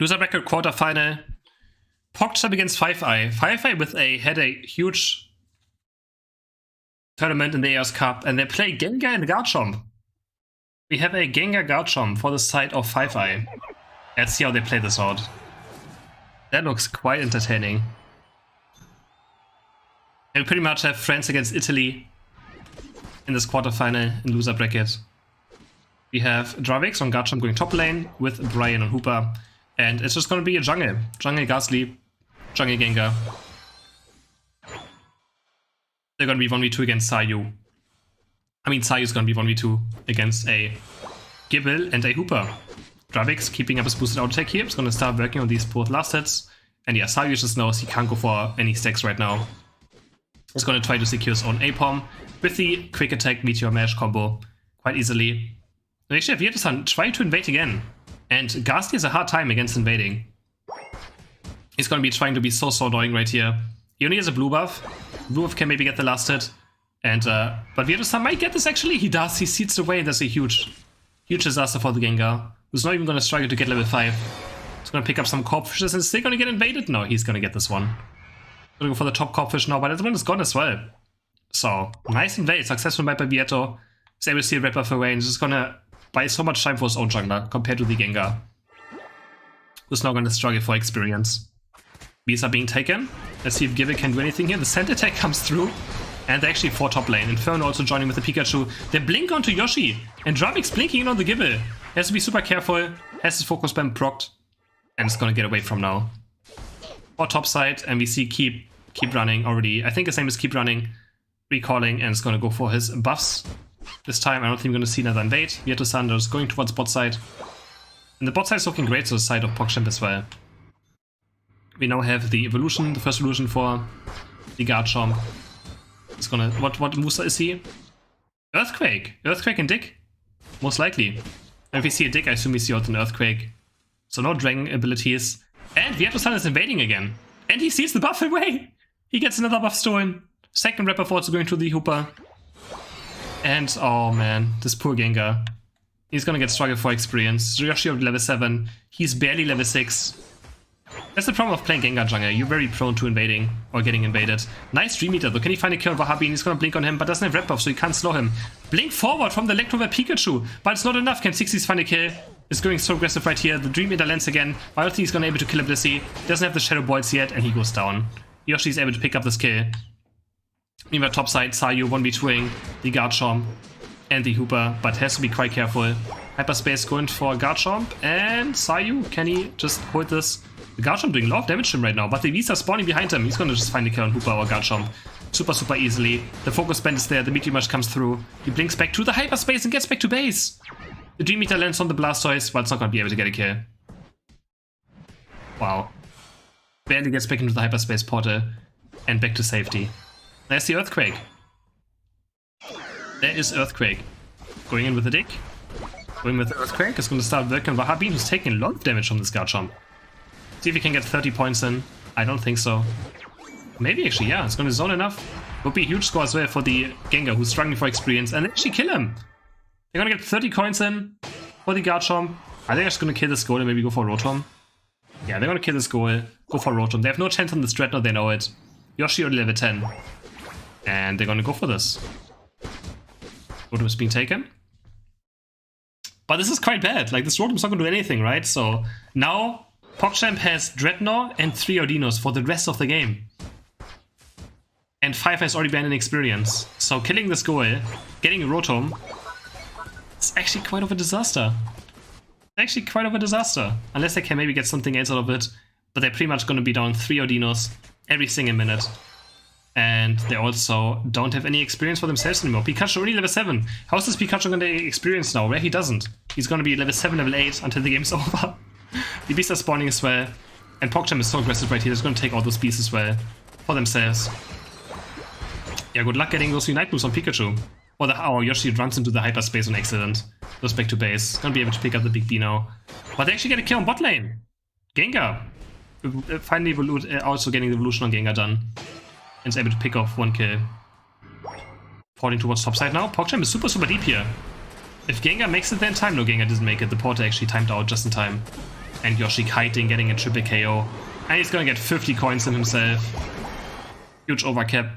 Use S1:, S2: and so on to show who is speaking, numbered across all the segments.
S1: Loser bracket quarterfinal. PogChamp against 5i. 5i had a huge tournament in the AOS Cup, and they play Gengar and Garchomp. We have a Gengar Garchomp for the side of 5i. Let's see how they play this out. That looks quite entertaining. And we pretty much have France against Italy in this quarterfinal in loser bracket. We have Dravix on Garchomp going top lane with Brian on Hooper. And it's just going to be a jungle. Jungle Ghastly, jungle Gengar. They're going to be 1v2 against Sayu. I mean, Sayu's going to be 1v2 against a Gibble and a Hooper. Dravix keeping up his boosted auto attack here. He's going to start working on these both last hits. And yeah, Sayu just knows he can't go for any stacks right now. He's going to try to secure his own APOM with the quick attack Meteor Mash combo quite easily. And actually, Virtus-san try to invade again. And Ghastly has a hard time against invading. He's going to be trying to be so annoying right here. He only has a blue buff. Blue buff can maybe get the last hit. And but Virtus-san might get this actually. He does. He seeds away, and that's a huge disaster for the Gengar, who's not even going to struggle to get level 5. He's going to pick up some Corpfishes and is still going to get invaded. No, he's going to get this one. Going to go for the top Corpfish now, but that one is gone as well. So, nice invade. Successful by Vieto. He's able to steal Red Buff away, and is going to buy so much time for his own jungler compared to the Gengar, who's now going to struggle for experience. Bees are being taken. Let's see if Gibble can do anything here. The scent attack comes through, and they're actually 4 top lane. Inferno also joining with the Pikachu. They blink onto Yoshi, and Dravix blinking in on the Gibble. Has to be super careful. Has his focus spam procced, and it's going to get away from now. 4 top side, and we see Keep running already. I think his name is Keep Running, recalling, and it's going to go for his buffs. This time, I don't think we're going to see another invade. Virtus-san is going towards bot side. And the bot side is looking great to the side of PogChamp as well. We now have the evolution, the first evolution for the Garchomp. It's gonna... What Musa is he? Earthquake! Earthquake and Dick? Most likely. And if we see a Dick, I assume we see also an Earthquake. So no Dragon abilities. And Virtus-san is invading again. And he sees the buff away! He gets another buff stolen. Second red buff also going to the Hooper. And, oh man, this poor Gengar. He's gonna get struggle for experience. Yoshi at level 7. He's barely level 6. That's the problem of playing Gengar jungle. You're very prone to invading or getting invaded. Nice Dream Eater though. Can he find a kill on Wahabi? He's gonna blink on him, but doesn't have red buff, so he can't slow him. Blink forward from the Electro Pikachu, but it's not enough. Can 60s find a kill? It's going so aggressive right here. The Dream Eater lands again. I don't think he's gonna be able to kill a Blissey. Doesn't have the Shadow Balls yet, and he goes down. Yoshi's able to pick up this kill. Meanwhile, top side, Sayu 1v2ing the Garchomp and the Hooper, but has to be quite careful. Hyperspace going for Garchomp, and Sayu, can he just hold this? The Garchomp doing a lot of damage to him right now, but the V's are spawning behind him. He's gonna just find a kill on Hooper or Garchomp. Super easily. The focus band is there, the Meteor Mash comes through. He blinks back to the hyperspace and gets back to base. The Dream Eater lands on the Blastoise, but it's not gonna be able to get a kill. Wow. Barely gets back into the hyperspace portal and back to safety. There's the Earthquake. There is Earthquake. Going in with the Dick. Going with the Earthquake. Is going to start working on Wahabi, who's taking a lot of damage from this Garchomp. See if he can get 30 points in. I don't think so. Maybe actually, yeah. It's going to zone enough. Would be a huge score as well for the Gengar, who's struggling for experience. And actually kill him. They're going to get 30 coins in for the Garchomp. Are they just going to kill this goal and maybe go for Rotom? Yeah, they're going to kill this goal. Go for Rotom. They have no chance on this Dreadnought, they know it. Yoshi only level 10. And they're gonna go for this. Rotom is being taken. But this is quite bad. Like, this Rotom's not gonna do anything, right? So now PogChamp has Dreadnought and 3 Ordinos for the rest of the game. And 5 has already been an experience. So killing this goal, getting a Rotom, is actually quite of a disaster. Actually quite of a disaster. Unless they can maybe get something else out of it. But they're pretty much gonna be down 3 Ordinos every single minute. And they also don't have any experience for themselves anymore. Pikachu only level 7. How is this Pikachu going to experience now? Where he doesn't. He's going to be level 7, level 8 until the game's over. The beasts are spawning as well. And PogChamp is so aggressive right here. He's going to take all those beasts as well for themselves. Yeah, good luck getting those Unite moves on Pikachu. Or Yoshi runs into the hyperspace on accident. Goes back to base. Going to be able to pick up the Big B now. But they actually get a kill on bot lane. Gengar. Finally also getting the evolution on Gengar done. And is able to pick off 1 kill. Porting towards topside now. PogChamp is super deep here. If Gengar makes it there in time, no, Gengar doesn't make it. The porter actually timed out just in time. And Yoshi kiting, getting a triple KO. And he's gonna get 50 coins in himself. Huge overcap.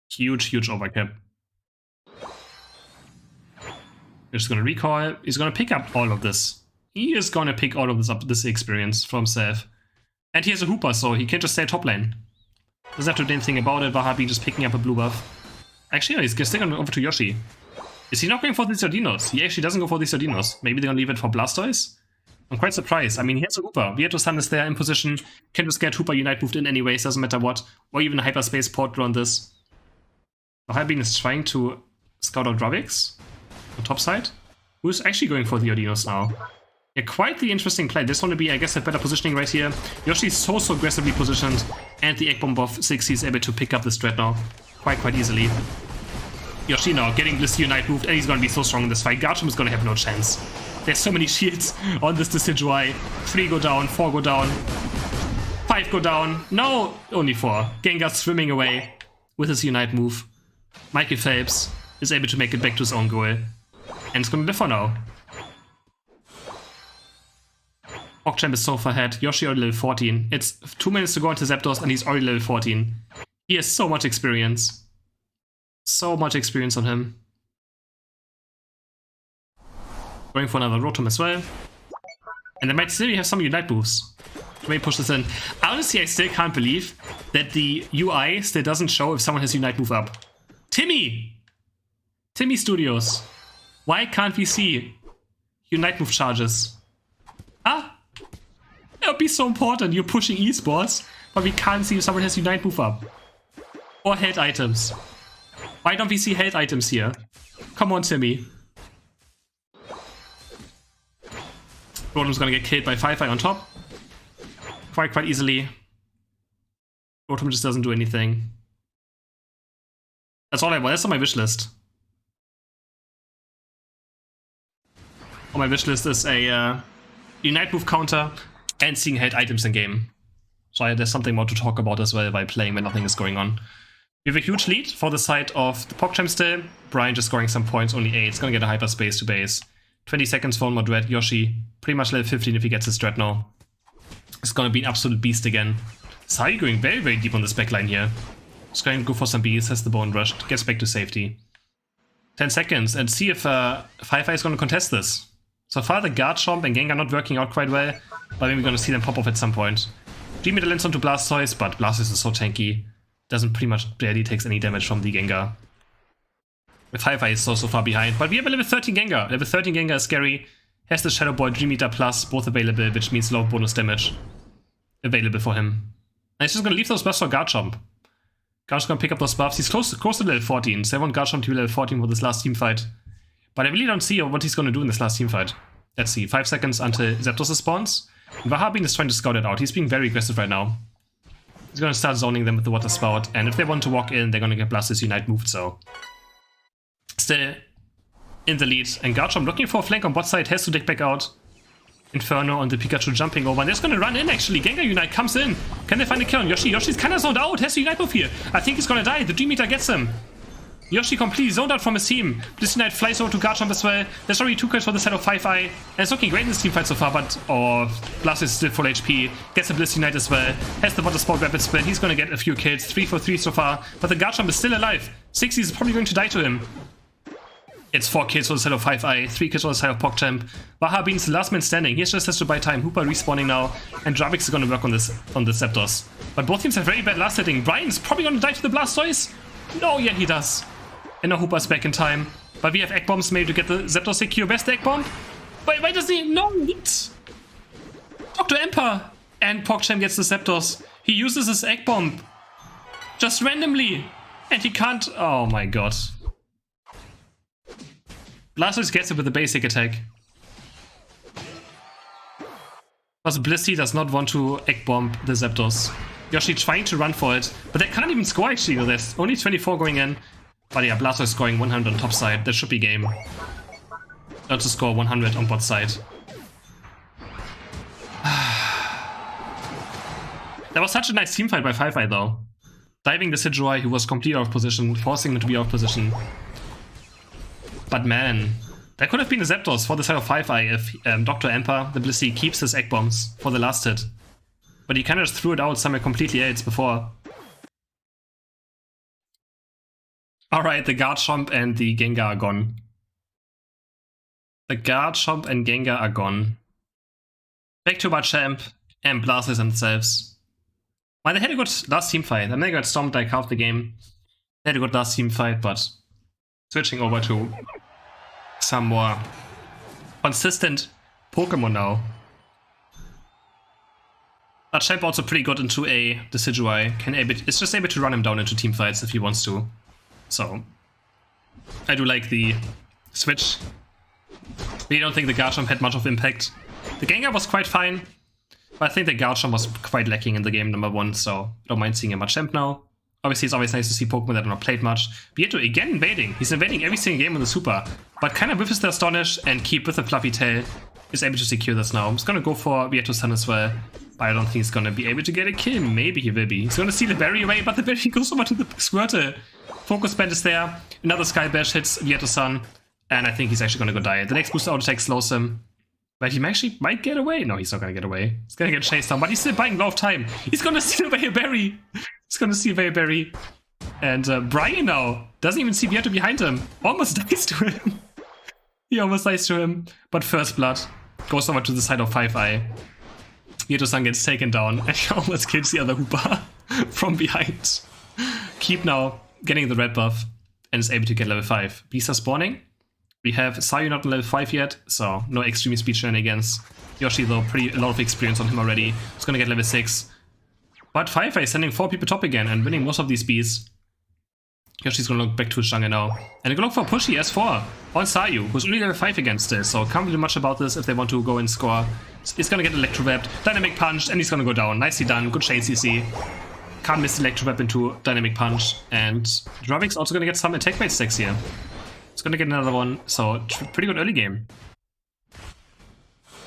S1: Huge overcap. He's just gonna recoil. He's gonna pick up all of this. He is gonna pick all of this up, this experience for himself. And he has a Hooper, so he can just stay top lane. Doesn't have to do anything about it. Wahabi just picking up a blue buff. Actually, no, he's still going over to Yoshi. Is he not going for these Sardinos? He actually doesn't go for these Sardinos. Maybe they're going to leave it for Blastoise? I'm quite surprised. I mean, he has a Hooper. Vietosan is there in position. Can just get Hooper Unite moved in anyways, doesn't matter what. Or even a Hyperspace Portal on this. Wahabi is trying to scout out Dravix on top side. Who's actually going for the Sardinos now? Yeah, quite the interesting play. This one to be, I guess, a better positioning right here. Yoshi's so aggressively positioned, and the Egg Bomb of 60 is able to pick up this threat now quite easily. Yoshi now getting this Unite moved, and he's going to be so strong in this fight. Garchomp is going to have no chance. There's so many shields on this Decidueye. 3 go down, 4 go down, 5 go down. No, only 4. Gengar swimming away with his Unite move. Michael Phelps is able to make it back to his own goal, and it's going to live for now. PogChamp is so far ahead. Yoshi already level 14. It's 2 minutes to go into Zapdos and he's already level 14. He has so much experience. So much experience on him. Going for another Rotom as well. And they might still have some Unite moves. Let me push this in. Honestly, I still can't believe that the UI still doesn't show if someone has Unite move up. Timmy Studios. Why can't we see Unite move charges? Ah? It would be so important. You're pushing esports, but we can't see if someone has Unite move up. Or held items. Why don't we see held items here? Come on, Timmy. Rotom's gonna get killed by 5i on top. Quite easily. Rotom just doesn't do anything. That's all I want. That's on my wish list. On my wish list is a Unite move counter and seeing held items in game. So there's something more to talk about as well while playing when nothing is going on. We have a huge lead for the side of the PogChamp still. Brian just scoring some points, only 8. It's gonna get a Hyperspace to base. 20 seconds for one more Dread. Yoshi, pretty much level 15 if he gets his Dread now. It's gonna be an absolute beast again. Sai going very deep on this backline here. Just going to go for some bees, has the Bone Rush, gets back to safety. 10 seconds, and see if 5i is gonna contest this. So far the Garchomp and Gengar not working out quite well, but maybe we're gonna see them pop off at some point. G-Meter lands onto Blastoise, but Blastoise is so tanky. Doesn't pretty much barely takes any damage from the Gengar. The 5i is so far behind, but we have a level 13 Gengar. Level 13 Gengar is scary. Has the Shadow Ball, G-Meter Plus, both available, which means low bonus damage available for him. And he's just gonna leave those buffs for Garchomp. Garchomp's gonna pick up those buffs. He's close to level 14, so I want Garchomp to be level 14 for this last team fight. But I really don't see what he's gonna do in this last team fight. Let's see, 5 seconds until Zapdos spawns. And Wahabi is trying to scout it out. He's being very aggressive right now. He's gonna start zoning them with the Water Spout, and if they want to walk in, they're gonna get Blastoise Unite moved, so. Still in the lead, and Garchomp looking for a flank on bot side, has to dig back out. Inferno on the Pikachu jumping over, and they're gonna run in actually. Gengar Unite comes in. Can they find a kill on Yoshi? Yoshi's kinda zoned out, has to Unite move here. I think he's gonna die, the G-Meter gets him. Yoshi completely zoned out from his team. Bliss Unite flies over to Garchomp as well. There's already 2 kills for the side of 5i. And it's looking great in this team fight so far, but Blastoise is still full HP. Gets a Bliss Unite as well. Has the Water Spout Rapid Spin. He's gonna get a few kills. 3 for 3 so far. But the Garchomp is still alive. 60 is probably going to die to him. It's 4 kills for the side of 5i. 3 kills for the side of PogChamp. Wahabi is the last man standing. He just has to buy time. Hooper respawning now. And Dravix is gonna work on this Zapdos. But both teams have very bad last hitting. Brian's probably gonna die to the Blastoise. No, yeah, he does. And now Hooper's back in time. But we have Egg Bombs maybe to get the Zapdos secure. Best Egg Bomb? Why does he? No! Dr. Emper! And PogChamp gets the Zapdos. He uses his Egg Bomb. Just randomly. And he can't. Oh my god. Blastoise gets it with a basic attack. But Blissey does not want to Egg Bomb the Zapdos. Yoshi trying to run for it. But they can't even score actually with this. Only 24 going in. But yeah, Blastoise scoring 100 on top side. That should be game. Not to score 100 on bot side. That was such a nice teamfight by 5i though. Diving the Decidueye, who was completely out of position, forcing him to be out of position. But man, That could have been a Zapdos for the side of 5-Eye if Dr. Emper, the Blissey, keeps his Egg Bombs for the last hit. But he kind of just threw it out somewhere completely else before. Alright, the Garchomp and the Gengar are gone. The Garchomp and Gengar are gone. Back to PogChamp and Blastoise themselves. Well, they had a good last team fight. I mean, they got stomped like half the game. They had a good last team fight, but switching over to some more consistent Pokemon now. PogChamp also pretty good into a Decidueye. It's just able to run him down into team fights if he wants to. So, I do like the switch. We don't think the Garchomp had much of impact. The Gengar was quite fine, but I think the Garchomp was quite lacking in the game number 1, so I don't mind seeing a PogChamp now. Obviously, it's always nice to see Pokemon that are not played much. Vieto again invading. He's invading every single game in the Super, but kind of with the Astonish and keep with the Fluffy Tail, is able to secure this now. I'm just gonna go for Vieto Sun as well, but I don't think he's gonna be able to get a kill. Maybe he will be. He's gonna steal the berry away, but the berry goes over to the Squirtle. Focus Band is there. Another Sky Bash hits Vieto Sun, and I think he's actually gonna go die. The next booster auto attack slows him. But he actually might get away. No, he's not gonna get away. He's gonna get chased down, but he's still buying a lot of time. He's gonna steal away a berry. He's gonna steal away a berry. And Brian now doesn't even see Vieto behind him. Almost dies to him. He almost dies to him. But First Blood goes over to the side of 5-Eye. Vieto Sun gets taken down and he almost kills the other Hoopa from behind. Keep now getting the red buff and is able to get level 5. Beasts are spawning. We have Sayu not on level 5 yet, so no extreme speed shenanigans. Yoshi though, a lot of experience on him already. He's gonna get level 6. But 5-Eye is sending 4 people top again and winning most of these bees. Yoshi's gonna look back to his jungle now. And they're gonna look for Pushy S4 on Sayu, who's only level 5 against this, so can't do much about this if they want to go and score. He's gonna get Electrowrapped, Dynamic Punch, and he's gonna go down. Nicely done, good chain CC. Can't miss Electrowrap into Dynamic Punch. And Dravik's also gonna get some attack rate stacks here. He's gonna get another one, so pretty good early game.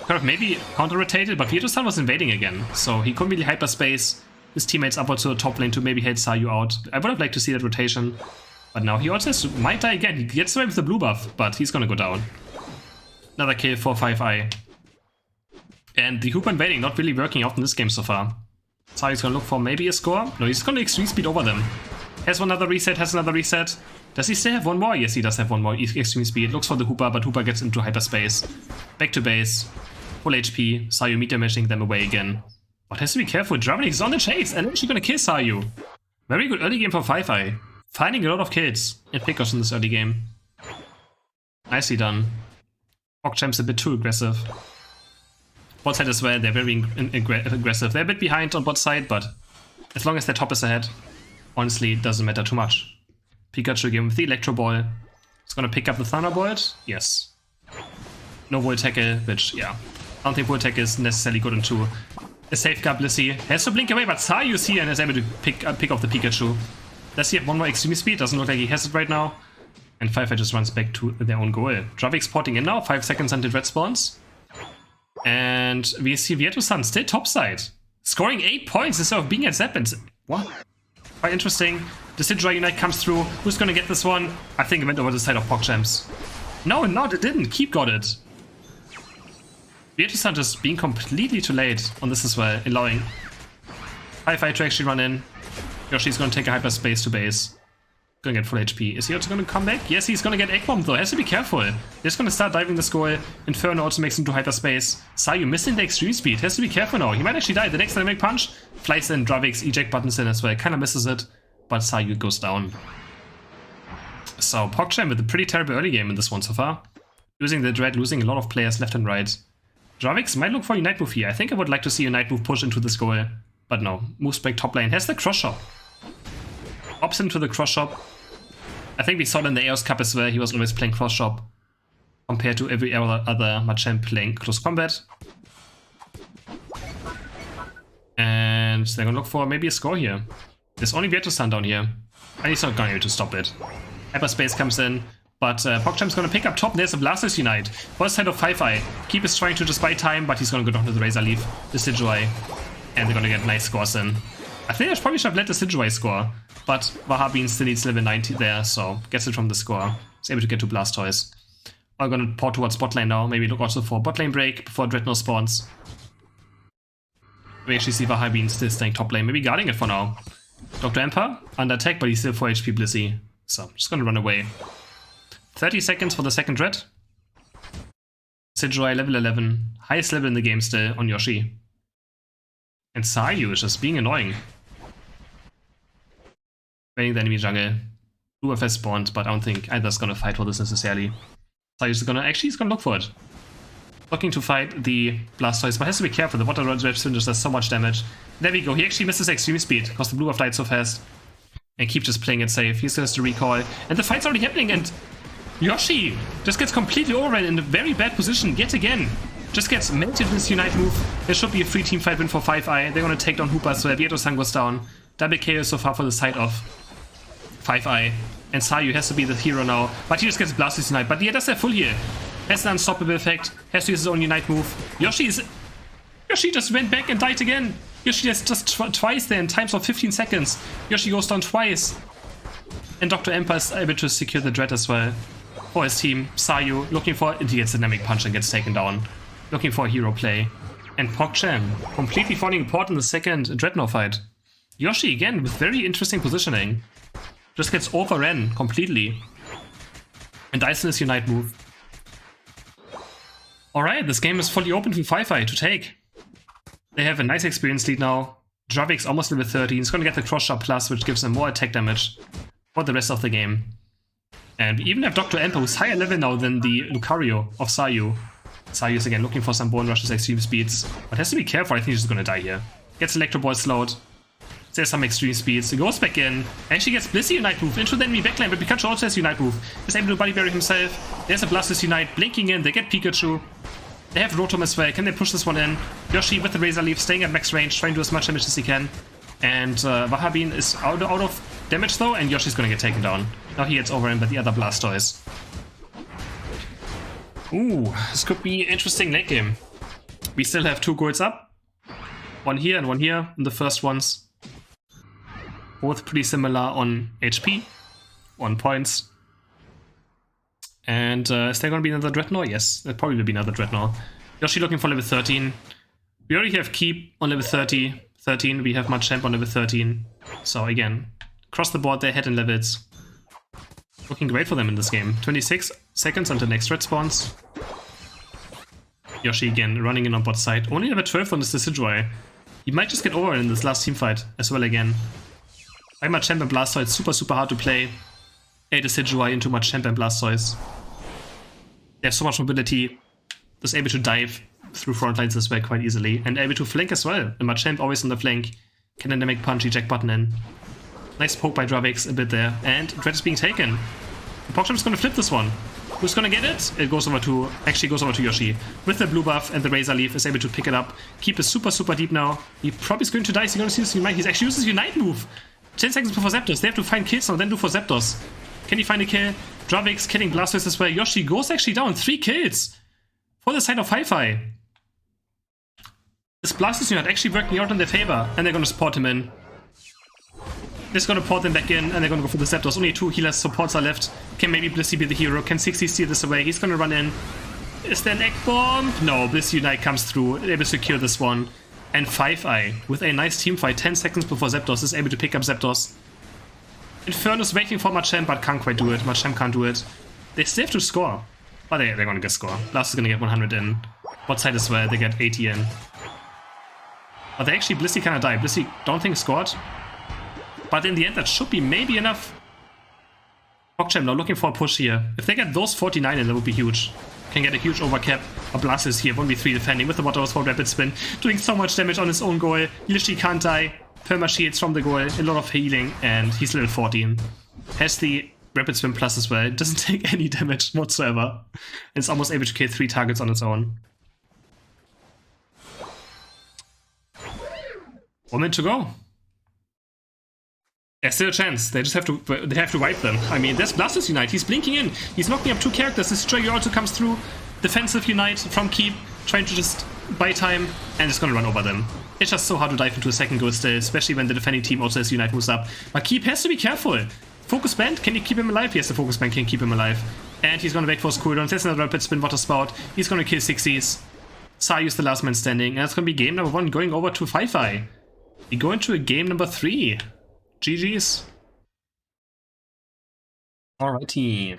S1: Kind of maybe counter-rotated, but Vieto Sun was invading again, so he couldn't really hyperspace his teammates upwards to the top lane to maybe help Sayu out. I would have liked to see that rotation, but now he also might die again. He gets away with the blue buff, but he's gonna go down. Another kill for 5-Eye. And the Hoopa invading not really working out in this game so far. Sayu's gonna look for maybe a score. No, he's gonna extreme speed over them. Has another reset, has another reset. Does he still have one more? Yes, he does have one more. Extreme speed. Looks for the Hoopa, but Hoopa gets into hyperspace. Back to base. Full HP. Sayu meter mashing them away again. But has to be careful. Dravnik is on the chase and actually gonna kill Sayu. Very good early game for 5-Eye. Finding a lot of kills and pickoffs in this early game. Nicely done. PogChamp's a bit too aggressive. Bot side as well, they're very aggressive. They're a bit behind on bot side, but as long as their top is ahead, honestly, it doesn't matter too much. Pikachu again with the Electro Ball. It's gonna pick up the Thunderbolt. Yes. No Volt Tackle, which, yeah. I don't think Volt Tackle is necessarily good into a safeguard Blissey. Has to blink away, but Sayu's here and is able to pick off the Pikachu. Does he have one more extreme speed? Doesn't look like he has it right now. And 5-Eye just runs back to their own goal. Dravik spotting in now, 5 seconds until red spawns. And we see Vieto Sun still topside. Scoring 8 points instead of being at Zap. What? Quite interesting. The Decidueye Unite comes through. Who's gonna get this one? I think it went over the side of PogChamps. No, it didn't. Keep got it. Vieto Sun just being completely too late on this as well, allowing 5-Eye to actually run in. Yoshi's gonna take a hyperspace to base. Gonna get full HP. Is he also gonna come back? Yes, he's gonna get Egg Bomb though. Has to be careful. He's gonna start diving the goal. Inferno also makes him to hyperspace. Sayu missing the extreme speed. Has to be careful now. He might actually die. The next Dynamic Punch flies in. Dravik's eject buttons in as well. Kinda misses it, but Sayu goes down. So PogChamp with a pretty terrible early game in this one so far. Losing the Dread, losing a lot of players left and right. Dravik's might look for a Unite move here. I think I would like to see a Unite move push into this goal, but no. Moves back top lane. Has the Cross Shop. Opts into the Cross Shop. I think we saw it in the Eos Cup as well. He was always playing Cross Shop compared to every other Machamp playing Close Combat. And they're gonna look for maybe a score here. There's only Vieto Sun down here. And he's not going to stop it. Hyperspace comes in, but PogChamp's gonna pick up top. There's a Blastoise Unite. First side of 5-Eye. Keep is trying to just buy time, but he's gonna go down to the Razor Leaf, the Decidueye. And they're gonna get nice scores in. I think I probably should have let the Decidueye score, but Wahabin still needs level 90 there, so gets it from the score. He's able to get to Blastoise. I'm gonna port towards bot lane now. Maybe look also for bot lane break before Dreadnought spawns. We actually see Wahhabin still staying top lane. Maybe guarding it for now. Dr. Emperor under attack, but he's still 4 HP Blissey. So I'm just gonna run away. 30 seconds for the second Dread. Sidroy level 11. Highest level in the game still on Yoshi. And Sayu is just being annoying. Waiting the enemy jungle. Blue FS spawned, but I don't think either's gonna fight for this necessarily. Sayu's gonna he's gonna look for it. Looking to fight the Blastoise, but has to be careful. The water red just does so much damage. There we go. He actually misses extreme speed because the blue buff died so fast. And keep just playing it safe. He still has to recall. And the fight's already happening, and Yoshi just gets completely overrun in a very bad position yet again. Just gets melted with this Unite move. There should be a free team fight win for 5i. They're gonna take down Hooper, so Vieto-san goes down. Double KO so far for the side of 5i. And Sayu has to be the hero now. But he just gets Blastoise Unite. But he does have full heal. Has an unstoppable effect. Has to use his own Unite move. Yoshi just went back and died again. Yoshi has just twice there in times of 15 seconds. Yoshi goes down twice. And Dr. Emperor is able to secure the Dread as well. For his team, Sayu looking for it. He gets a dynamic punch and gets taken down. Looking for a hero play. And PogChamp completely falling apart in the second Dreadnought fight. Yoshi again with very interesting positioning. Just gets overrun completely. And dies in his Unite move. Alright, this game is fully open for 5i to take. They have a nice experience lead now. Dravix almost level 13. He's gonna get the cross shot plus, which gives him more attack damage for the rest of the game. And we even have Dr. Emperor, who's higher level now than the Lucario of Sayu. Sayu is again looking for some bone rushes, extreme speeds. But has to be careful, I think he's just gonna die here. Gets Electro Ball slowed. There's some extreme speeds. He goes back in. Actually gets Blissey Unite move into the enemy backline, but Pikachu also has Unite move. He's able to body bury himself. There's a Blastoise Unite blinking in. They get Pikachu. They have Rotom as well. Can they push this one in? Yoshi with the Razor Leaf staying at max range, trying to do as much damage as he can. And Wahhabin is out of damage though, and Yoshi's gonna get taken down. Now he gets overrun by the other Blastoise. Ooh, this could be an interesting late game. We still have 2 goals up. One here and one here in the first ones. Both pretty similar on HP, on points. And is there going to be another Dreadnought? Yes, there probably will be another Dreadnought. Yoshi looking for level 13. We already have Keep on level 13. We have PogChamp on level 13. So again, across the board, they're head in levels. Looking great for them in this game. 26 seconds until next Dread spawns. Yoshi again running in on bot side. Only level 12 on this Decidueye. He might just get over in this last team fight as well again. I'm PogChamp and Blastoise, super hard to play. A Decidueye into PogChamp and Blastoise. They have so much mobility. Just able to dive through front lines as well quite easily. And able to flank as well. And PogChamp always on the flank. Can dynamic punch, eject button in. Nice poke by Dravix a bit there. And Dread is being taken. PogChamp is going to flip this one. Who's going to get it? It goes over to, actually goes over to Yoshi. With the blue buff and the Razor Leaf is able to pick it up. Keep is super deep now. He probably is going to die. He's going to see this Unite. He's actually used his Unite move. 10 seconds before Zapdos. They have to find kills now, then do for Zapdos. Can he find a kill? Dravix killing Blastoise as well. Yoshi goes actually down. 3 kills for the side of 5i. This Blastoise unit actually working out in their favor. And they're going to support him in. They're going to port them back in. And they're going to go for the Zapdos. Only 2 healers supports are left. Can maybe Blissey be the hero? Can 60 steal this away? He's going to run in. Is there an egg bomb? No, Blissey Unite comes through. Able to secure this one. And 5i, with a nice team fight 10 seconds before Zapdos, is able to pick up Zapdos. Inferno's waiting for PogChamp, but can't quite do it. PogChamp can't do it. They still have to score. But they're going to get score. Blast is going to get 100 in. Bot side as well, they get 80 in. But they actually, Blissey kind of die. Blissey, don't think scored. But in the end, that should be maybe enough. PogChamp now looking for a push here. If they get those 49 in, that would be huge. Can get a huge overcap. A Blastoise here, 1v3 defending with the water for rapid spin. Doing so much damage on his own goal. Yoshi can't die. Perma shields from the goal. A lot of healing. And he's level 14. Has the rapid spin plus as well. Doesn't take any damage whatsoever. And it's almost able to kill 3 targets on its own. 1 minute to go. There's still a chance. They just have to wipe them. I mean, there's Blastoise Unite. He's blinking in. He's knocking up 2 characters. This Trigger also comes through. Defensive Unite from Keep. Trying to just buy time. And it's gonna run over them. It's just so hard to dive into a second goal still. Especially when the defending team also has Unite moves up. But Keep has to be careful. Focus Band. Can you keep him alive? Yes, the Focus Band can keep him alive. And he's gonna wait for his cooldown. There's another rapid spin water spout. He's gonna kill 60s. Sayu's the last man standing. And that's gonna be game number 1 going over to Fi. We go into a game number 3. GG's. Alrighty.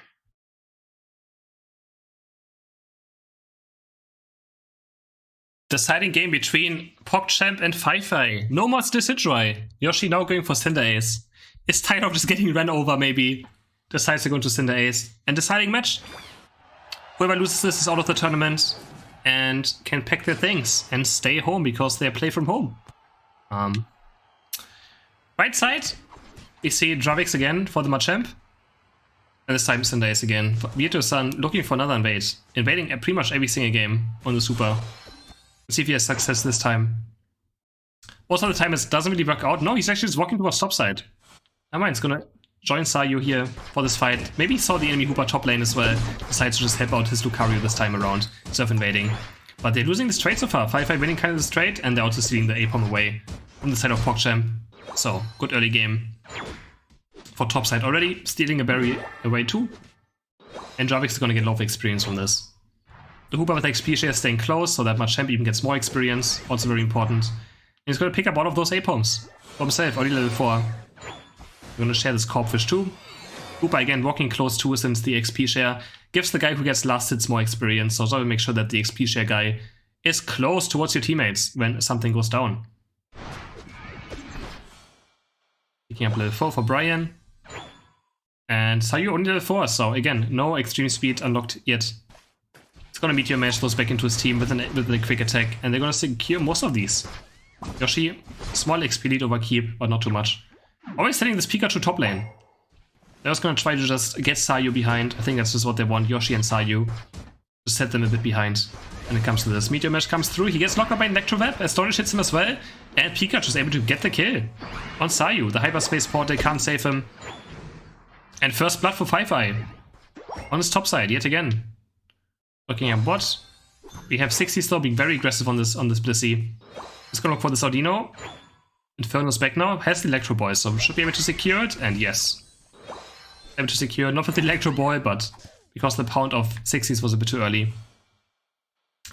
S1: Deciding game between PogChamp and Fi. No more Decidueye. Yoshi now going for Cinder Ace. Is tired of just getting run over, maybe. Decides to go into Cinder Ace. And deciding match. Whoever loses this is out of the tournament. And can pack their things and stay home because they play from home. Right side, we see Dravix again for the Machamp. And this time Cinder Ace again. Virtus-san looking for another invade. Invading pretty much every single game on the Super. Let's see if he has success this time. Most of the time it doesn't really work out. No, he's actually just walking towards top side. Never mind, he's gonna join Sayu here for this fight. Maybe he saw the enemy Hooper top lane as well. Decides to just help out his Lucario this time around instead of invading. But they're losing this trade so far. Fi winning kind of this trade, and they're also stealing the Apom away from the side of PogChamp. So, good early game for top side already. Stealing a berry away too. And Dravix is gonna get a lot of experience from this. The Hooper with XP share staying close, so that Machamp even gets more experience. Also very important. And he's gonna pick up all of those Apoms for himself, already level 4. We're gonna share this Corpfish too. Hooper again walking close too, since the XP share gives the guy who gets last hits more experience. So always make sure that the XP share guy is close towards your teammates when something goes down. Picking up level 4 for Brian. And Sayu only level 4, so again, no extreme speed unlocked yet. It's gonna Meteor Mash those back into his team with a quick attack, and they're gonna secure most of these. Yoshi, small XP lead over Keep, but not too much. Always sending this Pikachu top lane. They're just gonna try to just get Sayu behind. I think that's just what they want, Yoshi and Sayu. Just set them a bit behind when it comes to this. Meteor Mash comes through, he gets knocked out by Electroweb, Astonish hits him as well, and Pikachu is able to get the kill on Sayu. The Hyperspace Portal can't save him. And first blood for Fi on his top side, yet again. Looking at bot, we have 60 still being very aggressive on this Blissey. He's gonna look for this Audino. Inferno's back now, has the Electro Boy, so should be able to secure it, and yes. Able to secure, not with the Electro Boy, but because the pound of 60s was a bit too early.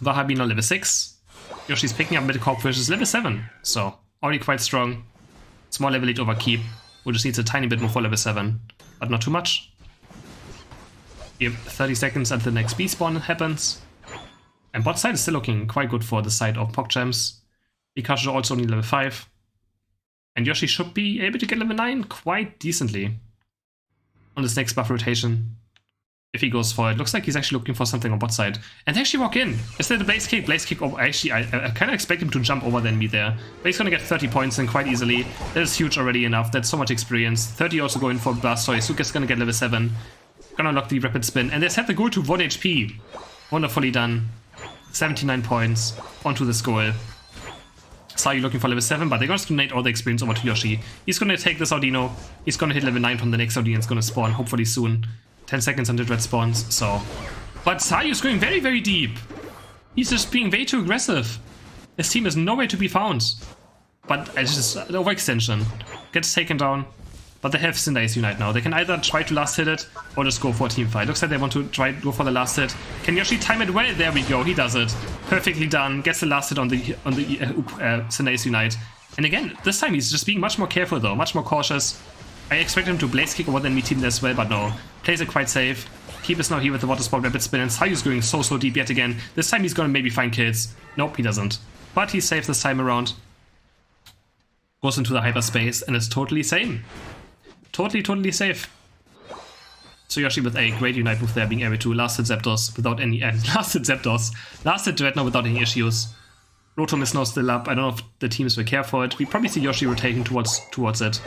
S1: Wahabi now level 6. Yoshi's picking up mid Corpfish is level 7, so already quite strong. Small level lead over Keep, who just needs a tiny bit more for level 7, but not too much. We have 30 seconds until the next B spawn happens. And bot side is still looking quite good for the side of PogChamps. Pikachu also only level 5. And Yoshi should be able to get level 9 quite decently on this next buff rotation. If he goes for it. Looks like he's actually looking for something on bot side. And they actually walk in. Is there the Blaze Kick? Blaze Kick, oh, actually, I kind of expect him to jump over than me there. But he's going to get 30 points in quite easily. That is huge already enough. That's so much experience. 30 also going for Blastoise. Suka's going to get level 7. Gonna unlock the Rapid Spin. And they set the goal to 1 HP. Wonderfully done. 79 points onto this goal. Sayu looking for level 7, but they're going to donate all the experience over to Yoshi. He's going to take this Audino. He's going to hit level 9 from the next Audino. It's going to spawn, hopefully soon. 10 seconds until Red spawns, so... But Sayu's going very, very deep. He's just being way too aggressive. His team is nowhere to be found. But it's just an overextension. Gets taken down. But they have Cinder Ace Unite now. They can either try to last hit it or just go for a team fight. Looks like they want to try to go for the last hit. Can Yoshi time it well? There we go. He does it. Perfectly done. Gets the last hit on the Cinder Ace Unite. And again, this time he's just being much more careful though. Much more cautious. I expect him to Blaze Kick over the enemy team as well, but no. Plays it quite safe. Keep is now here with the Water Spout Rapid Spin, and Sayu's going so deep yet again. This time he's gonna maybe find kills. Nope, he doesn't. But he's safe this time around. Goes into the hyperspace and is totally sane. Totally safe. So Yoshi with a great Unite move there, being able to last hit Zapdos without any... last hit Dreadnought without any issues. Rotom is now still up. I don't know if the teams will care for it. We probably see Yoshi rotating towards it.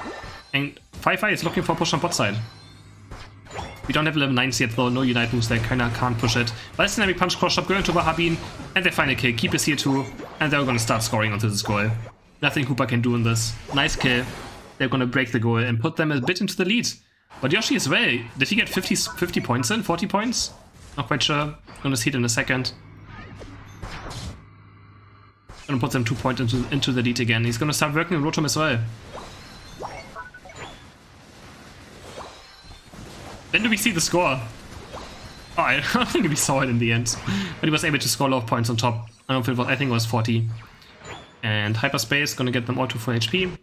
S1: And Fi is looking for a push on bot side. We don't have level 9s yet though, no Unite moves, they kinda can't push it. But it's Dynamic Punch, Cross Chop, going to Wahabin, and they find a kill. Keep is here too, and they're gonna start scoring onto this goal. Nothing Hooper can do in this. Nice kill. They're gonna break the goal and put them a bit into the lead. But Yoshi as well. Did he get 50 points in? 40 points? Not quite sure. Gonna see it in a second. Gonna put them 2 points into the lead again. He's gonna start working on Rotom as well. When do we see the score? Oh, I don't think we saw it in the end. But he was able to score a lot of points on top. I don't know if it was, I think it was 40. And Hyperspace, gonna get them all to full HP.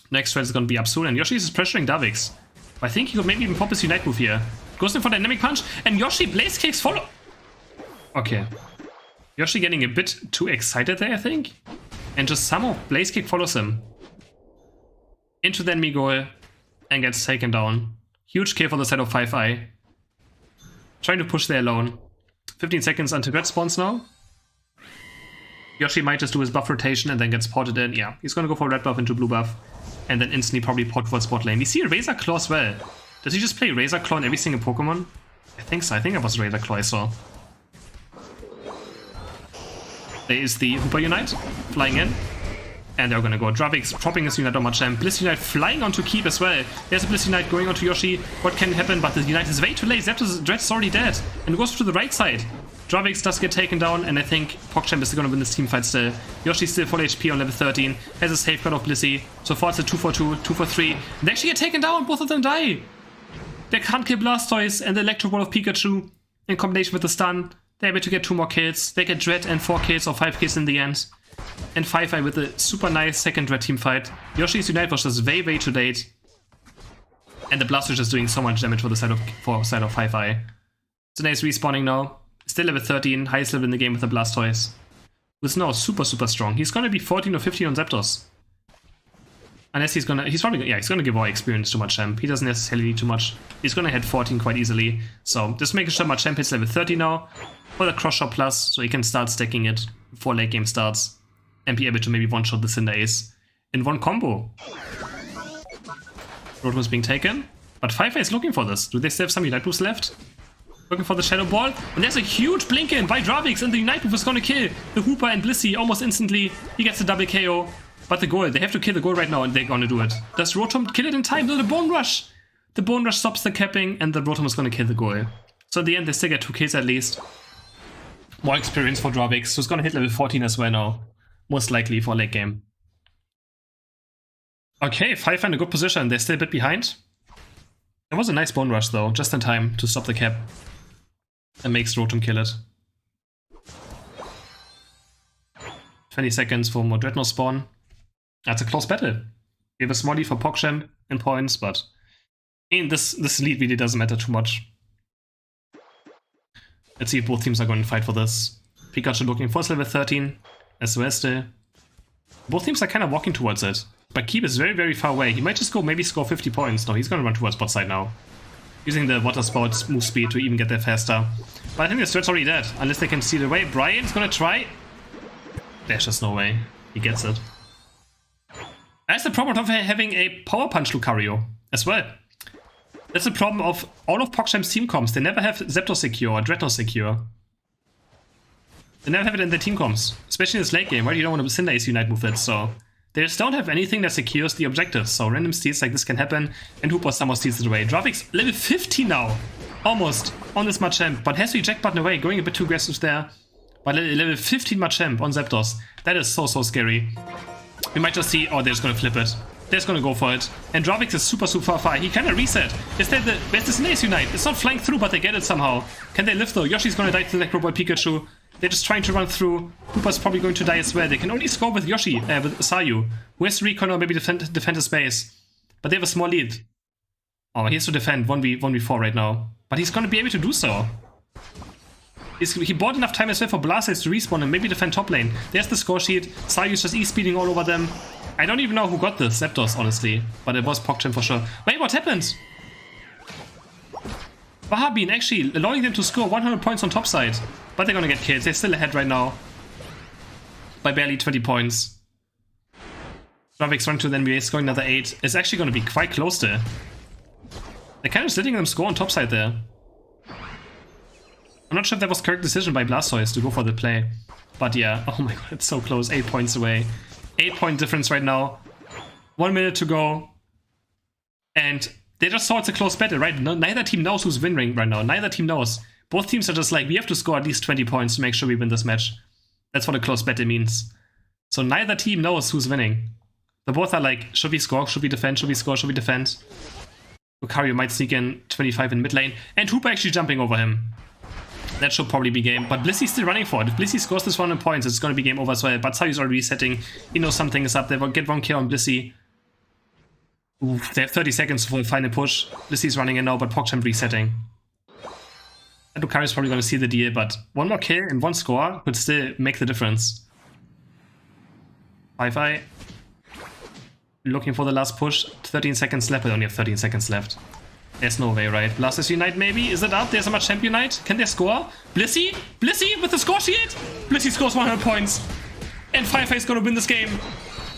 S1: Next threat is gonna be up soon, and Yoshi is pressuring Davix. I think he could maybe even pop his Unite move here. Goes in for Dynamic Punch, and Yoshi Blaze Kicks follow. Okay. Yoshi getting a bit too excited there, I think. And just somehow Blaze Kick follows him. Into the enemy goal, and gets taken down. Huge kill for the side of 5i. Trying to push there alone. 15 seconds until red spawns now. Yoshi might just do his buff rotation and then gets ported in. Yeah, he's gonna go for red buff into blue buff. And then instantly probably port for spot lane. We see Razor Claw as well. Does he just play Razor Claw in every single Pokemon? I think so. I think it was Razor Claw I saw. There is the Hooper Unite flying in. And they're gonna go. Dravix dropping his Unite on Machamp. Bliss Unite flying onto Keep as well. There's a Bliss Unite going onto Yoshi. What can happen? But the Unite is way too late. Zapdos Dread's already dead. And goes to the right side. Dravix does get taken down, and I think PogChamp is gonna win this team fight still. Yoshi's still full HP on level 13. Has a safeguard of Blissey. So far it's a 2-for-2, 2-for-3. They actually get taken down. Both of them die. They can't kill Blastoise and the Electro Ball of Pikachu in combination with the stun. They're able to get 2 more kills. They get Dread and 4 kills or 5 kills in the end. And 5i with a super nice second red team fight. Yoshi's Unite was just way too late. And the Blastoise is doing so much damage for the side of 5i. Zune is respawning now. Still level 13, highest level in the game with the Blastoise. Who's now super strong. He's gonna be 14 or 15 on Zapdos. Unless he's probably gonna give away experience to Machamp. He doesn't necessarily need too much. He's gonna hit 14 quite easily. So just making sure Machamp hits level 30 now. For the Cross Shot Plus, so he can start stacking it before late game starts. And be able to maybe one-shot the Cinder Ace in one combo. Rotom is being taken. But 5i is looking for this. Do they still have some Unite moves left? Looking for the Shadow Ball. And there's a huge blink in by Dravix, and the Unite move is gonna kill the Hooper and Blissey almost instantly. He gets the double KO. But the goal, they have to kill the goal right now, and they're gonna do it. Does Rotom kill it in time? No, the Bone Rush! The Bone Rush stops the capping, and the Rotom is gonna kill the goal. So in the end, they still get 2 kills at least. More experience for Dravix, who's gonna hit level 14 as well now. Most likely for late game. Okay, 5i in a good position. They're still a bit behind. It was a nice Bone Rush though, just in time to stop the cap. And makes Rotom kill it. 20 seconds for more Dreadnought spawn. That's a close battle. We have a small lead for PogChamp in points, but in this lead really doesn't matter too much. Let's see if both teams are going to fight for this. Pikachu looking for level 13 as well still. Both teams are kind of walking towards it. But Keep is very far away. He might just go maybe score 50 points. No, he's going to run towards bot side now. Using the Water Spout's move speed to even get there faster. But I think the threat's already dead, unless they can steal away. Brian's gonna try. There's just no way. He gets it. That's the problem of having a Power Punch Lucario as well. That's the problem of all of PogChamp's team comps. They never have Zapdos secure or Dreadnought secure. They never have it in their team comps. Especially in this late game, right? You don't want to Cinder Ace Unite move it, so... They just don't have anything that secures the objectives, so random steals like this can happen, and Hooper somehow steals it away. Dravix level 50 now! Almost, on this Machamp, but has to eject button away, going a bit too aggressive there. But level 15 Machamp on Zapdos, that is so scary. We might just see, oh, they're just gonna flip it. They're just gonna go for it. And Dravix is super far. He kinda reset. Where's the Cinder Ace Unite? It's not flying through, but they get it somehow. Can they live though? Yoshi's gonna die to the Electro Ball Pikachu. They're just trying to run through. Hooper's probably going to die as well. They can only score with Yoshi, with Sayu, who has to recon or maybe defend his base. But they have a small lead. Oh, he has to defend 1v4 right now. But he's going to be able to do so. He bought enough time as well for Blastoise to respawn and maybe defend top lane. There's the score sheet. Sayu's just E-speeding all over them. I don't even know who got this, Zapdos, honestly. But it was PogChamp for sure. Wait, what happened? Wahabin actually allowing them to score 100 points on top side. But they're gonna get killed. They're still ahead right now. By barely 20 points. Dravix run to the NBA, scoring another 8. It's actually gonna be quite close there. They're kind of letting them score on top side there. I'm not sure if that was correct decision by Blastoise to go for the play. But yeah, oh my god, it's so close. 8 points away. 8-point difference right now. 1 minute to go. And they just saw it's a close battle, right? Neither team knows who's winning right now. Neither team knows. Both teams are just like, we have to score at least 20 points to make sure we win this match. That's what a close battle means. So neither team knows who's winning. They both are like, should we score? Should we defend? Should we score? Should we defend? Lucario might sneak in 25 in mid lane. And Hooper actually jumping over him. That should probably be game. But Blissy's still running for it. If Blissey scores this one in points, it's going to be game over as well. But Sayu's already resetting. He knows something is up. They will get 1k on Blissey. Oof, they have 30 seconds for the final push. Blissey's running in now, but PogChamp resetting. And Lucario's probably going to see the deal, but one more kill and one score could still make the difference. 5i. Looking for the last push. 13 seconds left. We only have 13 seconds left. There's no way, right? Blasters Unite maybe? Is it up? There's a Machamp Unite. Can they score? Blissey? Blissey with the score shield? Blissey scores 100 points. And 5i is going to win this game.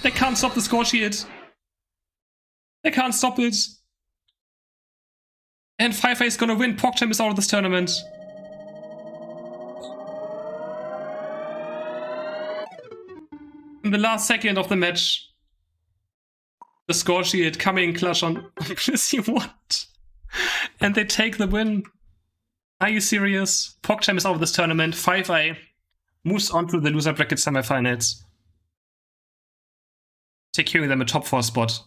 S1: They can't stop the score shield. They can't stop it. And 5i is going to win. PogChamp is out of this tournament. In the last second of the match. The score shield coming clutch on Blissey. What? And they take the win. Are you serious? PogChamp is out of this tournament. 5i moves on to the loser bracket semifinals, securing them a top 4 spot.